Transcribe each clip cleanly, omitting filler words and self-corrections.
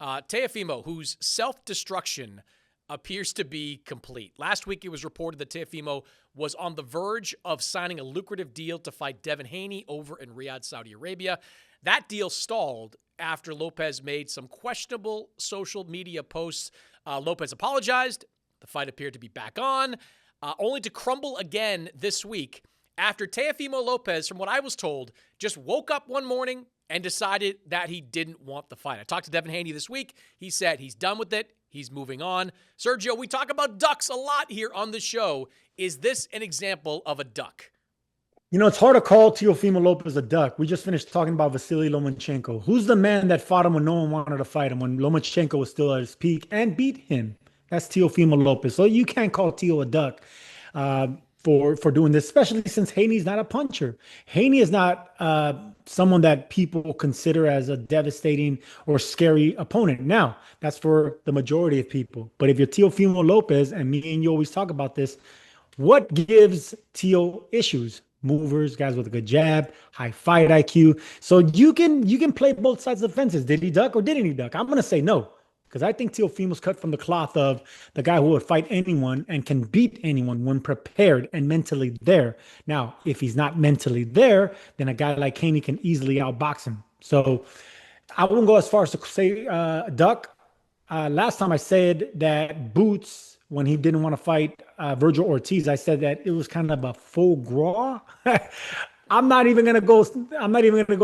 Teofimo, whose self-destruction appears to be complete. Last week, it was reported that Teofimo was on the verge of signing a lucrative deal to fight Devin Haney over in Riyadh, Saudi Arabia. That deal stalled after Lopez made some questionable social media posts. Lopez apologized. The fight appeared to be back on, only to crumble again this week after Teofimo Lopez, from what I was told, just woke up one morning and decided that he didn't want the fight. I talked to Devin Haney this week. He said he's done with it. He's moving on. Sergio, we talk about ducks a lot here on the show. Is this an example of a duck? You know, it's hard to call Teofimo Lopez a duck. We just finished talking about Vasily Lomachenko. Who's the man that fought him when no one wanted to fight him, when Lomachenko was still at his peak and beat him? That's Teofimo Lopez. So you can't call Teo a duck for doing this, especially since Haney's not a puncher. Haney is not someone that people consider as a devastating or scary opponent. Now, that's for the majority of people. But if you're Teofimo Lopez, and me and you always talk about this, what gives Teo issues? Movers, guys with a good jab, high fight IQ. So you can play both sides of the fences. Did he duck or didn't he duck? I'm going to say no, because I think Teofimo's cut from the cloth of the guy who would fight anyone and can beat anyone when prepared and mentally there. Now, if he's not mentally there, then a guy like Haney can easily outbox him. So I wouldn't go as far as to say duck. Last time I said that Boots, when he didn't want to fight Virgil Ortiz, I said that it was kind of a faux gras. I'm not even gonna go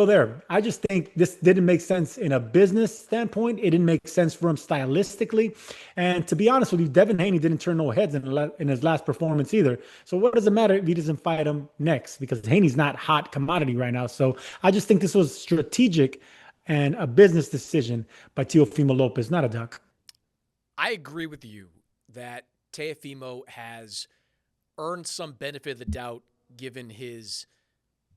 there. I just think this didn't make sense in a business standpoint. It didn't make sense for him stylistically. And to be honest with you, Devin Haney didn't turn no heads in his last performance either. So what does it matter if he doesn't fight him next? Because Haney's not hot commodity right now. So I just think this was strategic and a business decision by Teofimo Lopez, not a duck. I agree with you that Teofimo has earned some benefit of the doubt given his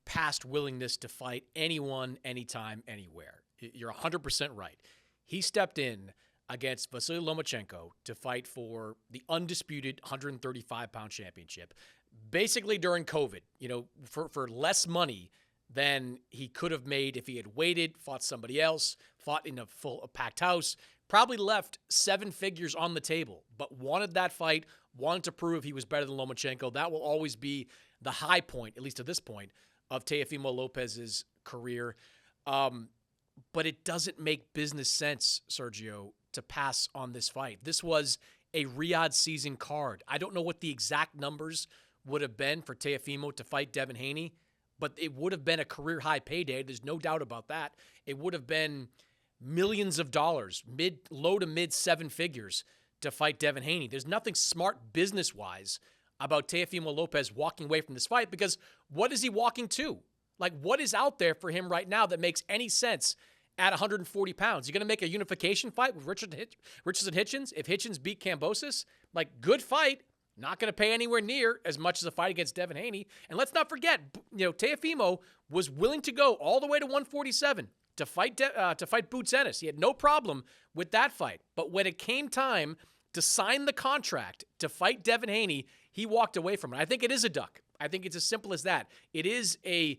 past willingness to fight anyone, anytime, anywhere. You're 100% right. He stepped in against Vasily Lomachenko to fight for the undisputed 135-pound championship, basically during COVID, for less money than he could have made if he had waited, fought somebody else, fought in a packed house, probably left 7 figures on the table, but wanted that fight, wanted to prove he was better than Lomachenko. That will always be the high point, at least to this point, of Teofimo Lopez's career. But it doesn't make business sense, Sergio, to pass on this fight. This was a Riyadh season card. I don't know what the exact numbers would have been for Teofimo to fight Devin Haney, but it would have been a career-high payday. There's no doubt about that. It would have been millions of dollars, low to mid 7 figures to fight Devin Haney. There's nothing smart business-wise about Teofimo Lopez walking away from this fight, because what is he walking to? Like, what is out there for him right now that makes any sense at 140 pounds? You're going to make a unification fight with Richardson Hitchens? If Hitchens beat Kambosos, like, good fight, not going to pay anywhere near as much as a fight against Devin Haney. And let's not forget, Teofimo was willing to go all the way to 147 to fight Boots Ennis. He had no problem with that fight. But when it came time to sign the contract to fight Devin Haney, he walked away from it. I think it is a duck. I think it's as simple as that. It is a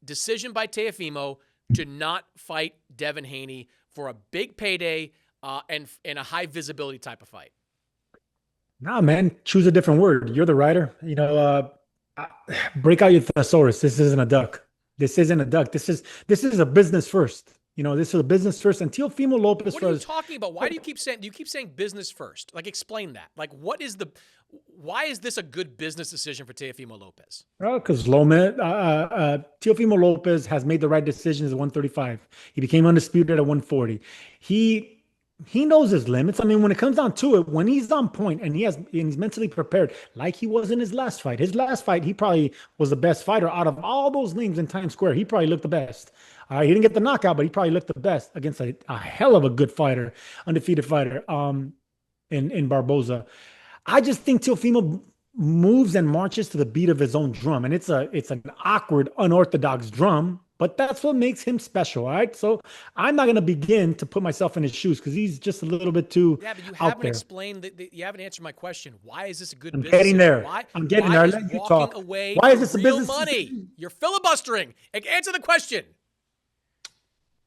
decision by Teofimo to not fight Devin Haney for a big payday and a high visibility type of fight. Nah, man, choose a different word. You're the writer. Break out your thesaurus. This isn't a duck. This isn't a duck. This is a business first. This is a business first. And Teofimo Lopez. What are you talking about? Why do you keep saying business first? Like, explain that. Like, why is this a good business decision for Teofimo Lopez? Because Teofimo Lopez has made the right decisions at 135. He became undisputed at 140. He knows his limits. I mean, when it comes down to it, when he's on point and he's mentally prepared, like he was in his last fight. His last fight, he probably was the best fighter out of all those names in Times Square. He probably looked the best. He didn't get the knockout, but he probably looked the best against a hell of a good fighter, undefeated fighter, in Barboza. I just think Teofimo moves and marches to the beat of his own drum, and it's an awkward, unorthodox drum. But that's what makes him special, all right? So I'm not going to begin to put myself in his shoes because he's just a little bit too Yeah, but you out haven't there. explained, you haven't answered my question. Why is this a good I'm business? getting there. I'm getting there. Why Let is you walking talk. away Why is this a real business? money? You're filibustering. Answer the question.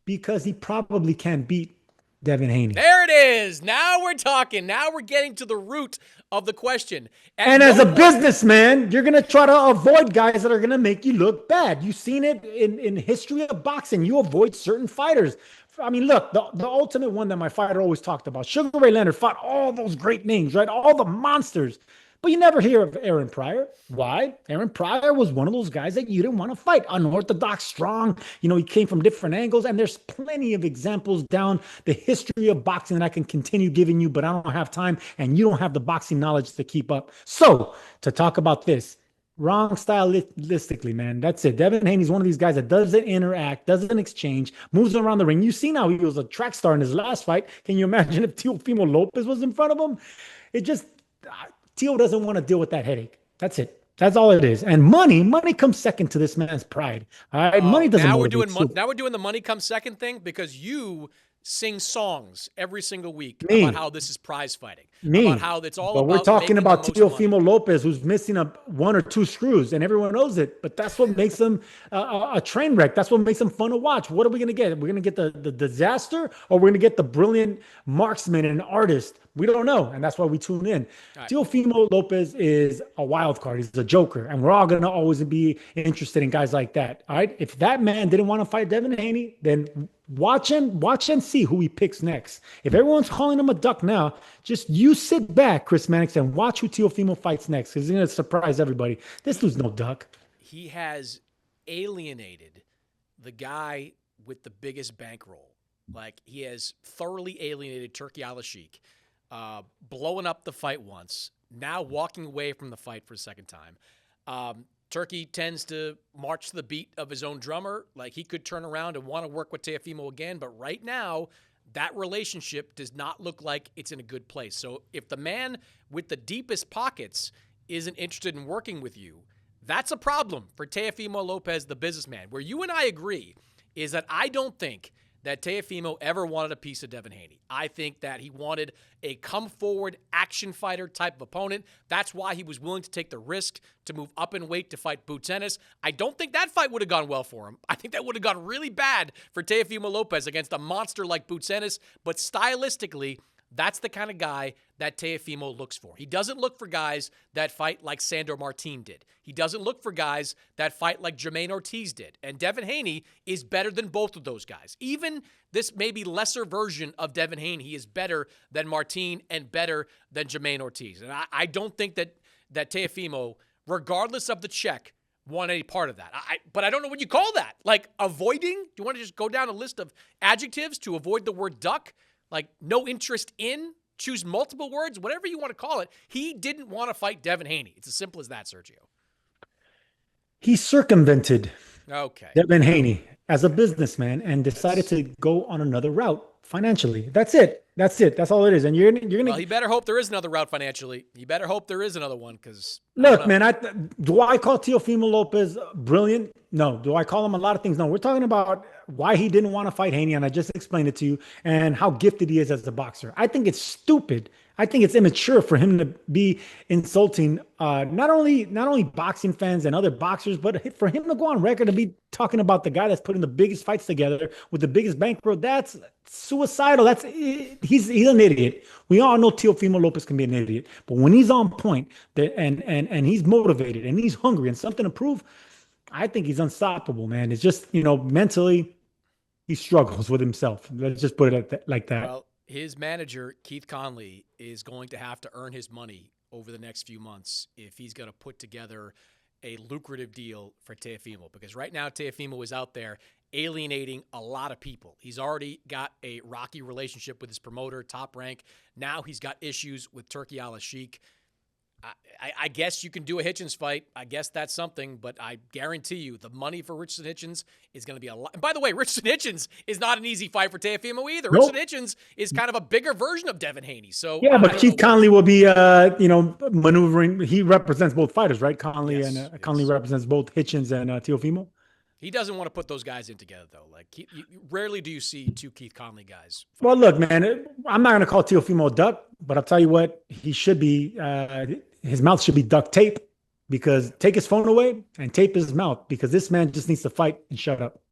Because he probably can't beat Devin Haney. There it is. Now we're talking. Now we're getting to the root of the question. And as a businessman, you're going to try to avoid guys that are going to make you look bad. You've seen it in history of boxing. You avoid certain fighters. I mean, look, the ultimate one that my fighter always talked about, Sugar Ray Leonard fought all those great names, right? All the monsters. But you never hear of Aaron Pryor. Why? Aaron Pryor was one of those guys that you didn't want to fight. Unorthodox, strong. He came from different angles. And there's plenty of examples down the history of boxing that I can continue giving you, but I don't have time. And you don't have the boxing knowledge to keep up. So to talk about this, wrong stylistically, man. That's it. Devin Haney's one of these guys that doesn't interact, doesn't exchange, moves around the ring. You've seen how he was a track star in his last fight. Can you imagine if Teofimo Lopez was in front of him? It just... Teo doesn't want to deal with that headache. That's it. That's all it is. And money comes second to this man's pride. All right, money doesn't. Now we're doing the money comes second thing because you sing songs every single week about how this is prize fighting. About how it's all about. But we're talking about Teofimo Lopez, who's missing one or two screws, and everyone knows it. But that's what makes him a train wreck. That's what makes him fun to watch. What are we going to get? We're going to get the disaster, or we're going to get the brilliant marksman and artist. We don't know, and that's why we tune in. Right. Teofimo Lopez is a wild card. He's a joker, and we're all going to always be interested in guys like that. All right? If that man didn't want to fight Devin Haney, then watch and see who he picks next. If everyone's calling him a duck now, just you sit back, Chris Mannix, and watch who Teofimo fights next, because he's going to surprise everybody. This dude's no duck. He has alienated the guy with the biggest bankroll. Like, he has thoroughly alienated Turki Al-Sheikh. Blowing up the fight once, now walking away from the fight for a second time. Turki tends to march to the beat of his own drummer. Like, he could turn around and want to work with Teofimo again, but right now, that relationship does not look like it's in a good place. So if the man with the deepest pockets isn't interested in working with you, that's a problem for Teofimo Lopez, the businessman. Where you and I agree is that I don't think that Teofimo ever wanted a piece of Devin Haney. I think that he wanted a come-forward action fighter type of opponent. That's why he was willing to take the risk to move up in weight to fight Boots Ennis. I don't think that fight would have gone well for him. I think that would have gone really bad for Teofimo Lopez against a monster like Boots Ennis. But stylistically, that's the kind of guy that Teofimo looks for. He doesn't look for guys that fight like Sandor Martin did. He doesn't look for guys that fight like Jermaine Ortiz did. And Devin Haney is better than both of those guys. Even this maybe lesser version of Devin Haney, he is better than Martin and better than Jermaine Ortiz. And I don't think that Teofimo, regardless of the check, want any part of that. But I don't know what you call that. Like, avoiding? Do you want to just go down a list of adjectives to avoid the word duck? Like, no interest in, choose multiple words, whatever you want to call it. He didn't want to fight Devin Haney. It's as simple as that, Sergio. He circumvented Devin Haney as a businessman and decided to go on another route financially. That's it. That's all it is. And you're gonna. Well, he better hope there is another route financially. You better hope there is another one, because look, man. Do I call Teofimo Lopez brilliant? No. Do I call him a lot of things? No. We're talking about why he didn't want to fight Haney, and I just explained it to you, and how gifted he is as a boxer. I think it's stupid. I think it's immature for him to be insulting not only boxing fans and other boxers, but for him to go on record and be talking about the guy that's putting the biggest fights together with the biggest bankroll. That's suicidal. He's an idiot. We all know Teofimo Lopez can be an idiot, but when he's on point and he's motivated and he's hungry and something to prove, I think he's unstoppable, man. It's just, mentally he struggles with himself. Let's just put it like that. Well, his manager, Keith Conley, is going to have to earn his money over the next few months if he's going to put together a lucrative deal for Teofimo. Because right now, Teofimo is out there alienating a lot of people. He's already got a rocky relationship with his promoter, Top Rank. Now he's got issues with Turki Al-Sheikh. I guess you can do a Hitchens fight. I guess that's something, but I guarantee you the money for Richardson Hitchens is going to be a lot. And by the way, Richardson Hitchens is not an easy fight for Teofimo either. Nope. Richardson Hitchens is kind of a bigger version of Devin Haney. So yeah, but Keith Conley will be, maneuvering. He represents both fighters, right? Conley Conley represents both Hitchens and Teofimo. He doesn't want to put those guys in together, though. Like, rarely do you see two Keith Conley guys fight. Well, look, man, I'm not going to call Teofimo a duck, but I'll tell you what, he should be. His mouth should be duct tape, because take his phone away and tape his mouth, because this man just needs to fight and shut up.